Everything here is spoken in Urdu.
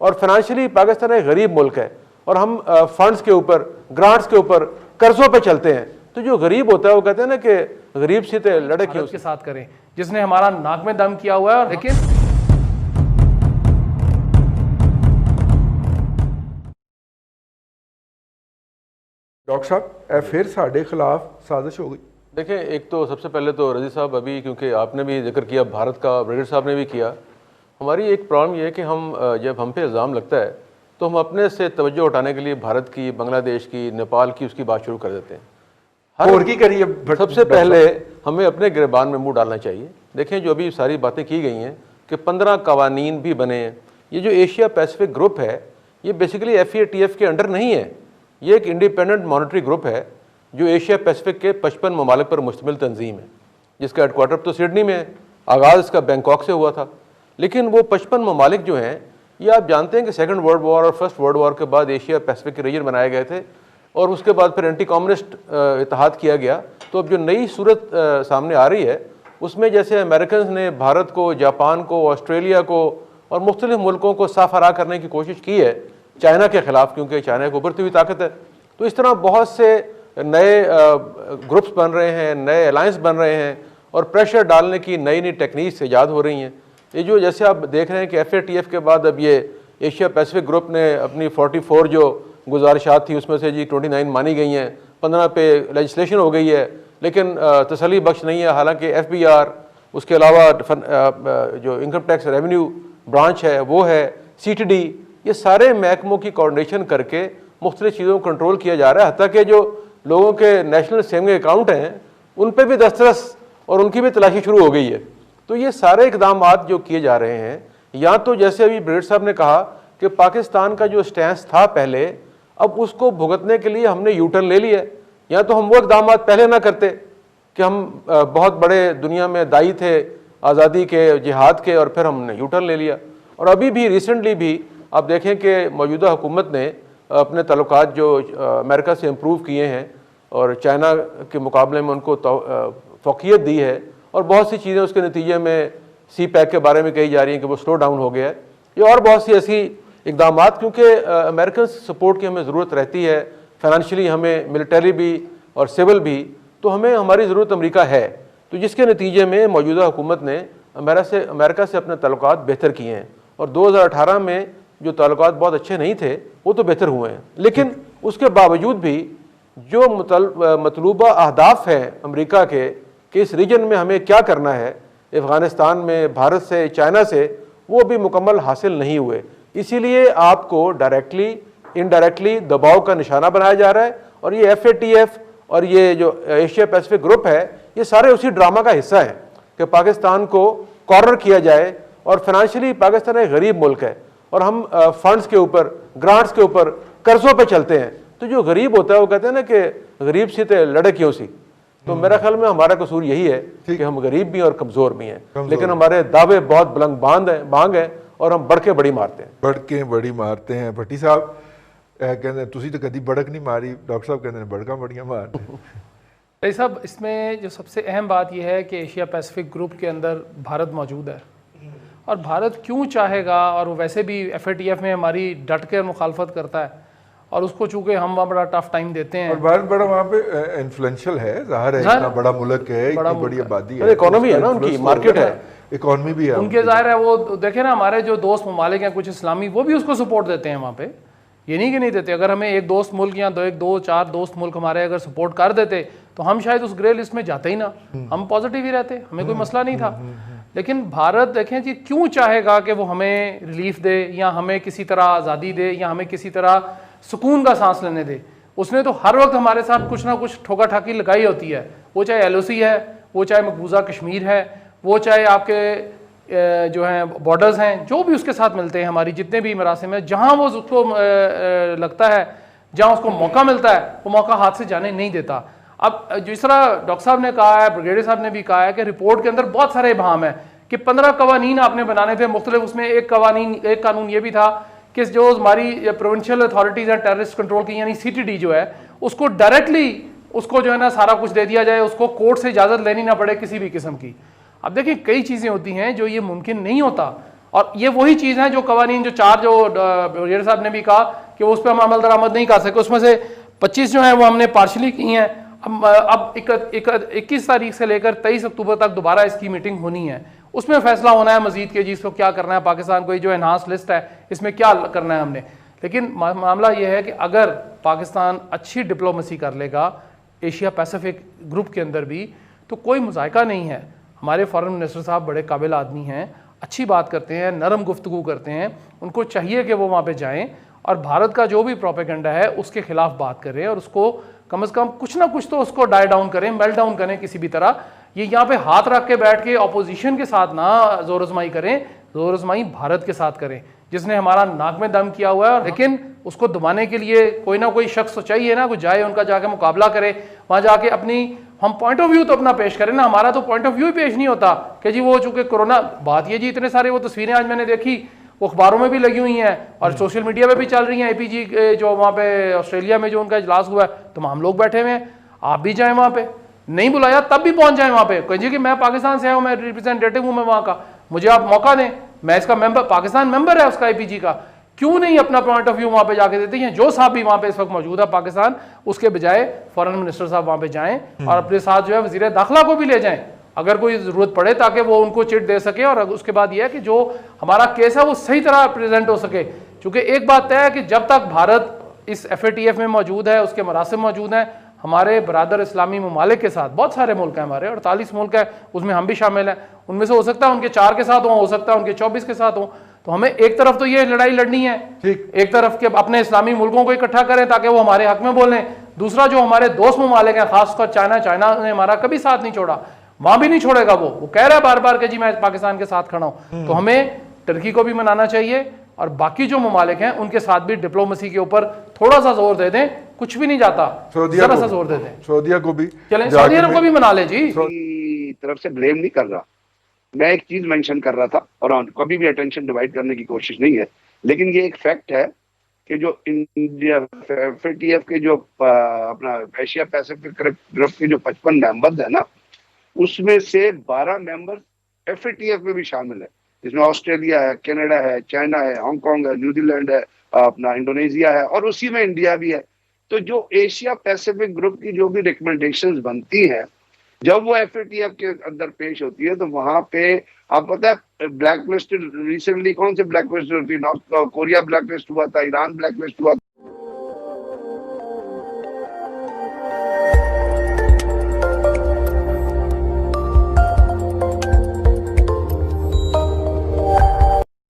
اور فائنینشلی پاکستان ایک غریب ملک ہے اور ہم فنڈز کے اوپر گرانٹس کے اوپر قرضوں پہ چلتے ہیں. تو جو غریب ہوتا ہے وہ کہتے ہیں نا کہ غریب سے تے لڑے کیوں کے ساتھ کریں جس نے ہمارا ناک میں دم کیا ہوا ہے. لیکن ڈاکٹر صاحب پھر ساڈے خلاف سازش ہو گئی. دیکھیں ایک تو سب سے پہلے تو رضی صاحب ابھی کیونکہ آپ نے بھی ذکر کیا بھارت کا, بریگیڈ صاحب نے بھی کیا, ہماری ایک پرابلم یہ ہے کہ ہم جب ہم پہ الزام لگتا ہے تو ہم اپنے سے توجہ اٹھانے کے لیے بھارت کی, بنگلہ دیش کی, نیپال کی اس کی بات شروع کر دیتے ہیں. اور کی کریے سب سے پہلے ہمیں اپنے گریبان میں منہ ڈالنا چاہیے. دیکھیں جو ابھی ساری باتیں کی گئی ہیں کہ 15 قوانین بھی بنے ہیں. یہ جو ایشیا پیسفک گروپ ہے یہ بیسیکلی FATF کے انڈر نہیں ہے, یہ ایک انڈیپینڈنٹ مانیٹری گروپ ہے جو ایشیا پیسفک کے 55 ممالک پر مشتمل تنظیم ہے, جس کا ہیڈ کوارٹر تو سڈنی میں ہے. آغاز اس کا بینکاک سے ہوا تھا, لیکن وہ 55 ممالک جو ہیں یہ آپ جانتے ہیں کہ سیکنڈ ورلڈ وار اور فرسٹ ورلڈ وار کے بعد ایشیا پیسفک کے ریجن بنائے گئے تھے اور اس کے بعد پھر اینٹی کمیونسٹ اتحاد کیا گیا. تو اب جو نئی صورت سامنے آ رہی ہے اس میں جیسے امریکنز نے بھارت کو, جاپان کو, آسٹریلیا کو اور مختلف ملکوں کو صاف ہرا کرنے کی کوشش کی ہے چائنا کے خلاف, کیونکہ چائنا ایک ابھرتی ہوئی طاقت ہے. تو اس طرح بہت سے نئے گروپس بن رہے ہیں, نئے الائنس بن رہے ہیں اور پریشر ڈالنے کی نئی نئی ٹیکنیکس ایجاد ہو رہی ہیں. یہ جو جیسے آپ دیکھ رہے ہیں کہ FATF کے بعد اب یہ ایشیا پیسفک گروپ نے اپنی 44 جو گزارشات تھیں اس میں سے 29 مانی گئی ہیں, 15 پہ لیجسلیشن ہو گئی ہے, لیکن تسلی بخش نہیں ہے. حالانکہ FBR, اس کے علاوہ جو انکم ٹیکس ریونیو برانچ ہے وہ ہے, CTD, یہ سارے محکموں کی کوارڈینیشن کر کے مختلف چیزوں کو کنٹرول کیا جا رہا ہے. حتیٰ کہ جو لوگوں کے نیشنل سیونگ اکاؤنٹ ہیں ان پہ بھی دسترس اور ان کی بھی تلاشی شروع ہو گئی ہے. تو یہ سارے اقدامات جو کیے جا رہے ہیں, یا تو جیسے ابھی بریگیڈ صاحب نے کہا کہ پاکستان کا جو سٹینس تھا پہلے, اب اس کو بھگتنے کے لیے ہم نے یو ٹرن لے لیا ہے. یا تو ہم وہ اقدامات پہلے نہ کرتے کہ ہم بہت بڑے دنیا میں دائی تھے آزادی کے, جہاد کے, اور پھر ہم نے یو ٹرن لے لیا. اور ابھی بھی ریسنٹلی بھی آپ دیکھیں کہ موجودہ حکومت نے اپنے تعلقات جو امریکہ سے امپروو کیے ہیں اور چائنا کے مقابلے میں ان کو فوقیت دی ہے, اور بہت سی چیزیں اس کے نتیجے میں CPEC کے بارے میں کہی جا رہی ہیں کہ وہ سلو ڈاؤن ہو گیا ہے. یہ اور بہت سی ایسی اقدامات, کیونکہ امریکن سپورٹ کی ہمیں ضرورت رہتی ہے, فائنینشلی ہمیں, ملٹری بھی اور سول بھی, تو ہمیں ہماری ضرورت امریکہ ہے. تو جس کے نتیجے میں موجودہ حکومت نے امریکہ سے اپنے تعلقات بہتر کیے ہیں, اور 2018 میں جو تعلقات بہت اچھے نہیں تھے وہ تو بہتر ہوئے ہیں. لیکن اس کے باوجود بھی جو مطلوبہ اہداف ہیں امریکہ کے کہ اس ریجن میں ہمیں کیا کرنا ہے, افغانستان میں, بھارت سے, چائنا سے, وہ بھی مکمل حاصل نہیں ہوئے. اسی لیے آپ کو ڈائریکٹلی انڈائریکٹلی دباؤ کا نشانہ بنایا جا رہا ہے. اور یہ FATF اور یہ جو ایشیا پیسفک گروپ ہے یہ سارے اسی ڈرامہ کا حصہ ہیں کہ پاکستان کو کارنر کیا جائے. اور فائنینشلی پاکستان ایک غریب ملک ہے اور ہم فنڈز کے اوپر, گرانٹس کے اوپر قرضوں پہ چلتے ہیں. تو جو غریب ہوتا ہے وہ کہتے ہیں نا کہ غریب سی تے لڑے کیوں سی. تو میرا خیال میں ہمارا قصور یہی ہے کہ ہم غریب بھی اور کمزور بھی ہیں, لیکن ہمارے دعوے بہت بلند بانگ ہیں اور ہم بڑھ کے بڑی مارتے ہیں. بڑھ کے بڑی مارتے ہیں. بھٹی صاحب کہتے ہیں تسی تو کدی بڑک نہیں ماری, ڈاکٹر صاحب کہتے ہیں بڑکاں بڑیاں مارتے ہیں. بھائی صاحب اس میں جو سب سے اہم بات یہ ہے کہ ایشیا پیسفک گروپ کے اندر بھارت موجود ہے, اور بھارت کیوں چاہے گا, اور وہ ویسے بھی FATF میں ہماری ڈٹ کے مخالفت کرتا ہے, اور اس کو چونکہ ہم وہاں بڑا ٹف ٹائم دیتے ہیں. اور بھارت بڑا وہاں پہ انفلوئنشل ہے, ظاہر ہے, اتنا بڑا ملک ہے, اتنی بڑی آبادی ہے, اکانومی ہے نا, ان کی مارکیٹ ہے, اکانومی بھی ہے ان کے. ظاہر ہے وہ دیکھیں نا ہمارے جو دوست ممالک ہیں کچھ اسلامی, وہ بھی اس کو سپورٹ دیتے ہیں وہاں پہ, یہ نہیں کہ نہیں دیتے. اگر ہمیں ایک دوست ملک یا دو چار دوست ملک ہمارے اگر سپورٹ کر دیتے تو ہم شاید اس گرے لسٹ میں جاتے ہی نہ, ہم پازیٹیو ہی رہتے, ہمیں کوئی مسئلہ نہیں تھا. لیکن بھارت دیکھیں جی کیوں چاہے گا کہ وہ ہمیں ریلیف دے, یا ہمیں کسی طرح آزادی دے, یا ہمیں کسی طرح سکون کا سانس لینے دے. اس نے تو ہر وقت ہمارے ساتھ کچھ نہ کچھ ٹھوکا ٹھاکی لگائی ہوتی ہے, وہ چاہے LOC ہے, وہ چاہے مقبوضہ کشمیر ہے, وہ چاہے آپ کے جو ہیں بارڈرز ہیں, جو بھی اس کے ساتھ ملتے ہیں, ہماری جتنے بھی مراسم ہیں, جہاں وہ اس کو لگتا ہے, جہاں اس کو موقع ملتا ہے, وہ موقع ہاتھ سے جانے نہیں دیتا. اب جس طرح ڈاکٹر صاحب نے کہا ہے, بریگیڈیئر صاحب نے بھی کہا ہے کہ رپورٹ کے اندر بہت سارے ابہام ہیں کہ 15 قوانین آپ نے بنانے تھے مختلف. اس میں ایک قانون یہ بھی تھا کہ جو ہماری پروونشل اتھارٹیز ہیں ٹیررسٹ کنٹرول کی, یعنی CTD جو ہے, اس کو ڈائریکٹلی اس کو جو ہے نا سارا کچھ دے دیا جائے, اس کو کورٹ سے اجازت لینی نہ پڑے کسی بھی قسم کی. اب دیکھیں کئی چیزیں ہوتی ہیں جو یہ ممکن نہیں ہوتا, اور یہ وہی چیز ہیں جو قوانین جو 4 جو وزیر صاحب نے بھی کہا کہ اس پہ ہم عمل درآمد نہیں کر سکے، اس میں سے 25 جو ہیں وہ ہم نے پارشلی کی ہیں. اب 21 تاریخ سے لے کر 23 اکتوبر تک دوبارہ اس کی میٹنگ ہونی ہے، اس میں فیصلہ ہونا ہے مزید کہ جی اس کو کیا کرنا ہے، پاکستان کو یہ جو انہانس لسٹ ہے اس میں کیا کرنا ہے ہم نے. لیکن معاملہ یہ ہے کہ اگر پاکستان اچھی ڈپلومیسی کر لے گا ایشیا پیسیفک گروپ کے اندر بھی تو کوئی مذائقہ نہیں ہے. ہمارے فارن منسٹر صاحب بڑے قابل آدمی ہیں، اچھی بات کرتے ہیں، نرم گفتگو کرتے ہیں، ان کو چاہیے کہ وہ وہاں پہ جائیں اور بھارت کا جو بھی پروپیگنڈا ہے اس کے خلاف بات کریں اور اس کو کم از کم کچھ نہ کچھ تو اس کو ڈائی ڈاؤن کریں، میل ڈاؤن کریں کسی بھی طرح. یہ یہاں پہ ہاتھ رکھ کے بیٹھ کے اپوزیشن کے ساتھ نہ زور آزمائی کریں، زور آزمائی بھارت کے ساتھ کریں جس نے ہمارا ناک میں دم کیا ہوا ہے. لیکن اس کو دبانے کے لیے کوئی نہ کوئی شخص تو چاہیے نا، کوئی جائے ان کا جا کے مقابلہ کرے، وہاں جا کے اپنی ہم پوائنٹ آف ویو تو اپنا پیش کریں نا. ہمارا تو پوائنٹ آف ویو ہی پیش نہیں ہوتا کہ جی وہ چونکہ کرونا بات یہ جی اتنے سارے وہ تصویریں آج میں نے دیکھی وہ اخباروں میں بھی لگی ہوئی ہیں اور سوشل میڈیا پہ بھی چل رہی ہیں. اے پی جی جو وہاں پہ آسٹریلیا میں جو ان کا اجلاس ہوا ہے تمام لوگ بیٹھے ہوئے ہیں، آپ بھی جائیں وہاں پہ، نہیں بلایا تب بھی پہنچ جائیں وہاں پہ. کہیں جی کہ میں پاکستان سے آیا ہوں، میں ریپرزینٹیٹو ہوں میں وہاں کا، مجھے آپ موقع دیں، میں اس کا ممبر، پاکستان ممبر ہے اس کا اے پی جی کا، کیوں نہیں اپنا پوائنٹ آف ویو وہاں پہ جا کے دیتے ہیں. جو صاحب بھی وہاں پہ اس وقت موجود ہے پاکستان، اس کے بجائے فارن منسٹر صاحب وہاں پہ جائیں اور اپنے ساتھ جو ہے وزیر داخلہ کو بھی لے جائیں اگر کوئی ضرورت پڑے تاکہ وہ ان کو چٹ دے سکے. اور اس کے بعد یہ ہے کہ جو ہمارا کیس ہے وہ صحیح طرح پریزنٹ ہو سکے. چونکہ ایک بات طے ہے کہ جب تک بھارت اس ایف اے ٹی ایف میں موجود ہے، اس کے مراسم موجود ہیں، ہمارے برادر اسلامی ممالک کے ساتھ بہت سارے ملک ہیں، ہمارے 48 ملک ہیں، اس میں ہم بھی شامل ہیں، ان میں سے ہو سکتا ہے ان کے 4 کے ساتھ ہوں، ہو سکتا ہے ان کے 24 کے ساتھ ہوں. تو ہمیں ایک طرف تو یہ لڑائی لڑنی ہے، ایک طرف کہ اپنے اسلامی ملکوں کو اکٹھا کریں تاکہ وہ ہمارے حق میں بولیں. دوسرا جو ہمارے دوست ممالک ہیں، خاص طور چائنا نے ہمارا کبھی ساتھ نہیں چھوڑا، وہاں بھی نہیں چھوڑے گا. وہ کہہ رہا ہے بار بار کہ جی میں پاکستان کے ساتھ کھڑا ہوں. تو ہمیں ترکی کو بھی منانا چاہیے اور باقی جو ممالک ہیں ان کے ساتھ بھی ڈپلومیسی کے اوپر تھوڑا سا زور دے دیں، کچھ بھی نہیں جاتا، ذرا سا زور دے دیں. سعودیہ کو بھی چلیں سعودی عرب کو بھی منا لیں جی. طرف سے بلیم نہیں کر رہا، میں ایک چیز مینشن کر رہا تھا اور کبھی بھی اٹینشن ڈیوائڈ کرنے کی کوشش نہیں ہے، لیکن یہ ایک فیکٹ ہے کہ جو India F A T F کے جو اپنا ایشیا پیسیفک گروپ کے جو 55 ممبرز ہیں نا، اس میں سے 12 ممبر ایف اے ٹی ایف میں بھی شامل ہے، جس میں آسٹریلیا ہے، کینیڈا ہے، چائنا ہے، ہانگ کانگ ہے، نیوزی لینڈ ہے، اپنا انڈونیزیا ہے اور اسی میں انڈیا بھی ہے. تو جو ایشیا پیسیفک گروپ کی جو بھی ریکمنڈیشنز بنتی ہیں جب وہ ایف اے ٹی ایف کے اندر پیش ہوتی ہے تو وہاں پہ آپ پتہ ہے بلیک لسٹ ریسنٹلی کون سے بلیک لسٹ ہوتی ہے، نارتھ کوریا بلیک لسٹ ہوا تھا، ایران بلیک لسٹ ہوا تھا.